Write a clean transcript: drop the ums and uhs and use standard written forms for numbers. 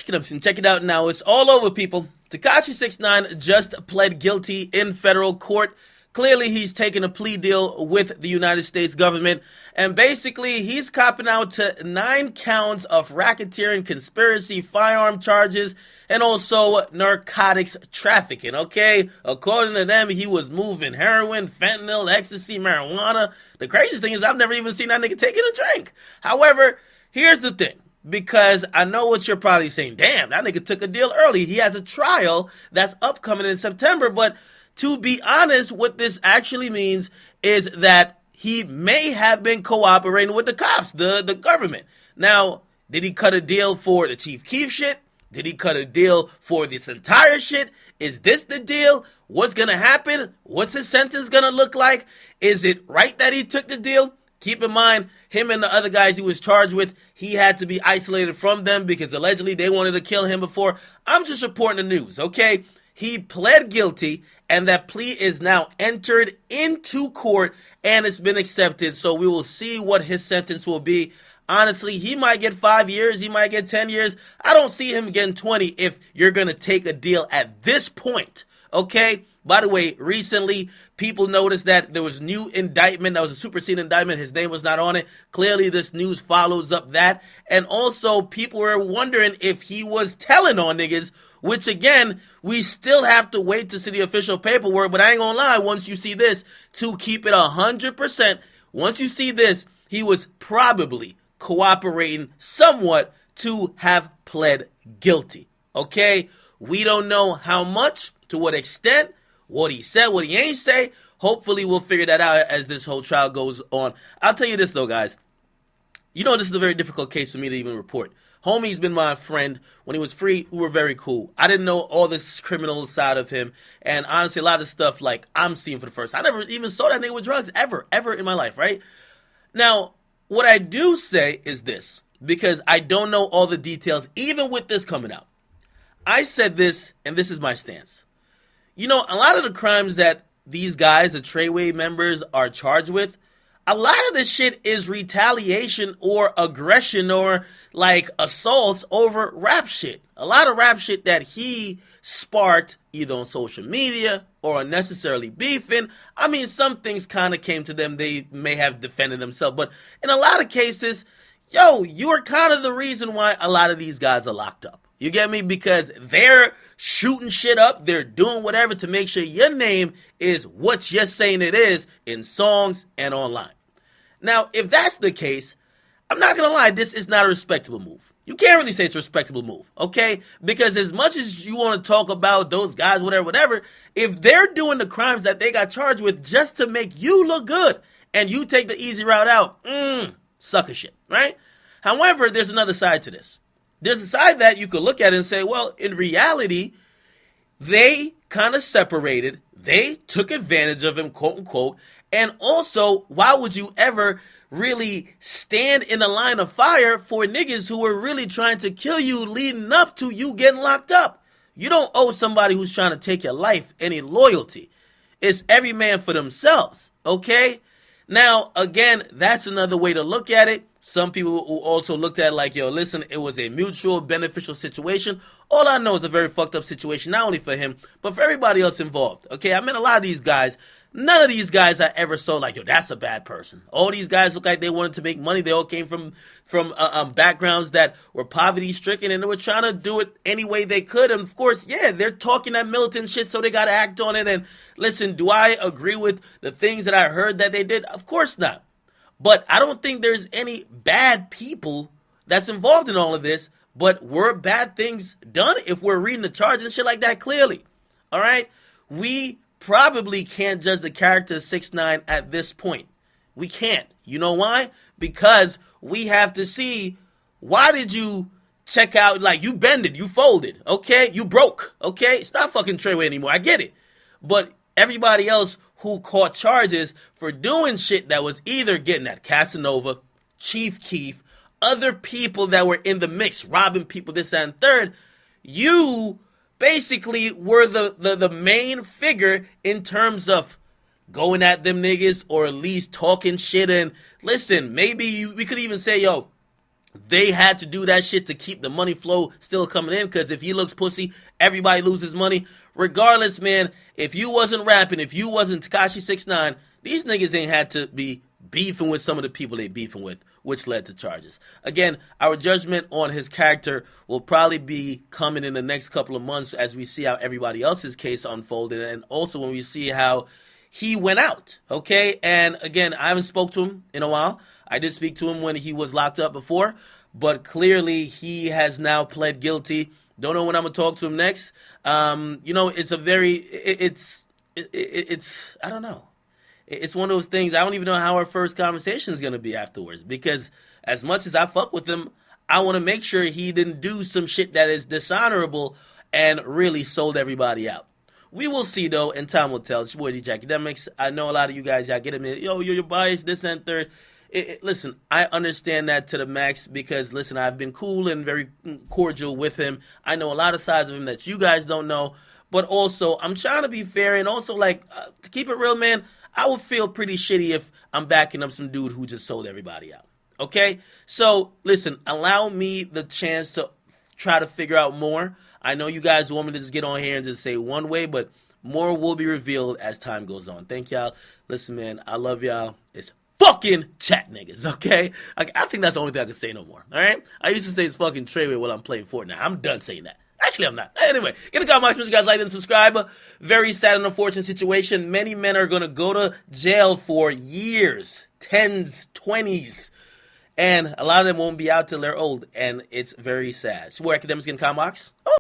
Check it out now. It's all over, people. Tekashi 6ix9ine just pled guilty in federal court. Clearly, he's taken a plea deal with the United States government. And basically, he's copping out to 9 counts of racketeering, conspiracy, firearm charges, and also narcotics trafficking, okay? According to them, he was moving heroin, fentanyl, ecstasy, marijuana. The crazy thing is I've never even seen that nigga taking a drink. However, here's the thing. Because I know what you're probably saying. Damn, that nigga took a deal early. He has a trial that's upcoming in September. But to be honest, what this actually means is that he may have been cooperating with the cops, the government. Now, did he cut a deal for the Chief Keef shit? Did he cut a deal for this entire shit? Is this the deal? What's going to happen? What's his sentence going to look like? Is it right that he took the deal? Keep in mind, him and the other guys he was charged with, he had to be isolated from them because allegedly they wanted to kill him before. I'm just reporting the news, okay? He pled guilty, and that plea is now entered into court, and it's been accepted. So we will see what his sentence will be. Honestly, he might get 5 years. He might get 10 years. I don't see him getting 20 if you're going to take a deal at this point, okay? By the way, recently, people noticed that there was new indictment. That was a superseding indictment. His name was not on it. Clearly, this news follows up that. And also, people were wondering if he was telling on niggas, which, again, we still have to wait to see the official paperwork. But I ain't gonna lie, once you see this, to keep it 100%, once you see this, he was probably cooperating somewhat to have pled guilty. Okay? We don't know how much, to what extent, what he said, what he ain't say. Hopefully we'll figure that out as this whole trial goes on. I'll tell you this though, guys. You know this is a very difficult case for me to even report. Homie's been my friend. When he was free, we were very cool. I didn't know all this criminal side of him. And honestly, a lot of stuff like I'm seeing for the first time. I never even saw that nigga with drugs ever in my life, right? Now, what I do say is this, because I don't know all the details, even with this coming out. I said this, and this is my stance. You know, a lot of the crimes that these guys, the Treyway members, are charged with, a lot of this shit is retaliation or aggression or like assaults over rap shit. A lot of rap shit that he sparked either on social media or unnecessarily beefing. I mean, some things kind of came to them. They may have defended themselves. But in a lot of cases, yo, you're kind of the reason why a lot of these guys are locked up. You get me? Because they're shooting shit up. They're doing whatever to make sure your name is what you're saying it is in songs and online. Now, if that's the case, I'm not going to lie, this is not a respectable move. You can't really say it's a respectable move, okay? Because as much as you want to talk about those guys, whatever, if they're doing the crimes that they got charged with just to make you look good and you take the easy route out, sucker shit, right? However, there's another side to this. There's a side that you could look at and say, well, in reality, they kind of separated. They took advantage of him, quote unquote. And also, why would you ever really stand in the line of fire for niggas who were really trying to kill you leading up to you getting locked up? You don't owe somebody who's trying to take your life any loyalty. It's every man for themselves, okay? Now, again, that's another way to look at it. Some people who also looked at it like, yo, listen, it was a mutual beneficial situation. All I know is a very fucked up situation, not only for him, but for everybody else involved. Okay, I met a lot of these guys. None of these guys I ever saw like, yo, that's a bad person. All these guys look like they wanted to make money. They all came from backgrounds that were poverty-stricken, and they were trying to do it any way they could. And, of course, yeah, they're talking that militant shit, so they got to act on it. And, listen, do I agree with the things that I heard that they did? Of course not. But I don't think there's any bad people that's involved in all of this. But were bad things done if we're reading the charge and shit like that clearly? All right? We probably can't judge the character of 6ix9ine at this point. We can't. You know why? Because we have to see, why did you check out, like you bended, you folded, okay? You broke, okay? It's not fucking Treyway anymore. I get it. But everybody else who caught charges for doing shit that was either getting at Casanova, Chief Keef, other people that were in the mix, robbing people, this and third, you basically were the main figure in terms of going at them niggas or at least talking shit. And listen, maybe we could even say, yo, They had to do that shit to keep the money flow still coming in, because if he looks pussy, everybody loses money. Regardless, man, if you wasn't rapping, if you wasn't Tekashi 6ix9ine, these niggas ain't had to be beefing with some of the people they beefing with, which led to charges. Again, our judgment on his character will probably be coming in the next couple of months as we see how everybody else's case unfolded, and also when we see how he went out, okay? And again, I haven't spoke to him in a while. I did speak to him when he was locked up before, but clearly he has now pled guilty. Don't know when I'm gonna talk to him next. It's a very, it's I don't know. It's one of those things. I don't even know how our first conversation is gonna be afterwards, because as much as I fuck with him, I want to make sure he didn't do some shit that is dishonorable and really sold everybody out. We will see, though, and time will tell. It's your boy, DJ Academics. I know a lot of you guys, y'all get at me, yo, you're biased, this and third. Listen, I understand that to the max because, listen, I've been cool and very cordial with him. I know a lot of sides of him that you guys don't know. But also, I'm trying to be fair, and also, to keep it real, man, I would feel pretty shitty if I'm backing up some dude who just sold everybody out. Okay? So, listen, allow me the chance to try to figure out more. I know you guys want me to just get on here and just say one way, but more will be revealed as time goes on. Thank y'all. Listen, man, I love y'all. It's fucking chat niggas, okay? I think that's the only thing I can say no more, all right? I used to say it's fucking Treyway while I'm playing Fortnite. I'm done saying that. Actually, I'm not. Anyway, get a comment, you guys like and subscribe. Very sad and unfortunate situation. Many men are going to go to jail for years, 10s, 20s, and a lot of them won't be out till they're old, and it's very sad. So, where academics getting comics? Oh.